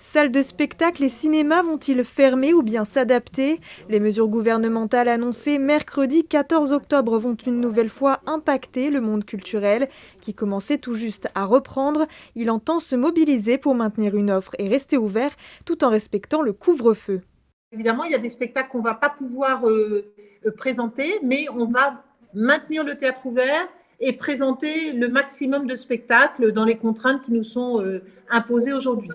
Salles de spectacle et cinémas vont-ils fermer ou bien s'adapter? Les mesures gouvernementales annoncées mercredi 14 octobre vont une nouvelle fois impacter le monde culturel qui commençait tout juste à reprendre. Il entend se mobiliser pour maintenir une offre et rester ouvert tout en respectant le couvre-feu. Évidemment, il y a des spectacles qu'on ne va pas pouvoir présenter, mais on va maintenir le théâtre ouvert et présenter le maximum de spectacles dans les contraintes qui nous sont imposées aujourd'hui.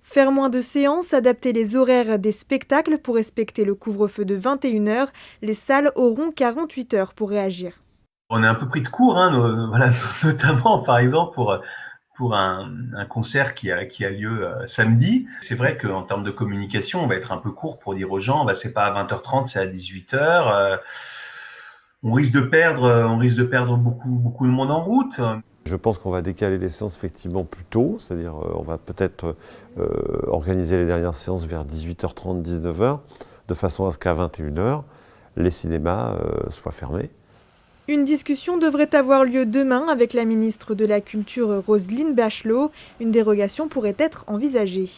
Faire moins de séances, adapter les horaires des spectacles pour respecter le couvre-feu de 21 heures, les salles auront 48 heures pour réagir. On est un peu pris de court, hein, voilà, notamment par exemple pour un concert qui a lieu samedi. C'est vrai qu'en termes de communication, on va être un peu court pour dire aux gens, bah, c'est pas à 20h30, c'est à 18h. On risque de perdre beaucoup de monde en route. Je pense qu'on va décaler les séances effectivement plus tôt, c'est-à-dire on va peut-être organiser les dernières séances vers 18h30, 19h, de façon à ce qu'à 21h, les cinémas soient fermés. Une discussion devrait avoir lieu demain avec la ministre de la Culture Roselyne Bachelot. Une dérogation pourrait être envisagée.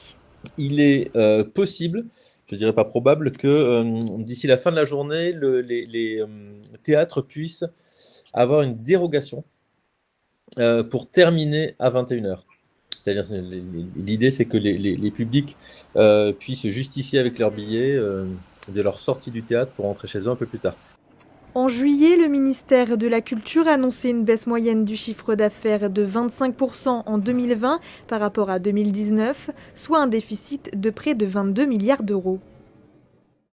Il est possible, je dirais pas probable, que d'ici la fin de la journée, les théâtres puissent avoir une dérogation pour terminer à 21h. C'est-à-dire, l'idée, c'est que les publics puissent justifier avec leur billet de leur sortie du théâtre pour rentrer chez eux un peu plus tard. En juillet, le ministère de la Culture a annoncé une baisse moyenne du chiffre d'affaires de 25% en 2020 par rapport à 2019, soit un déficit de près de 22 milliards d'euros.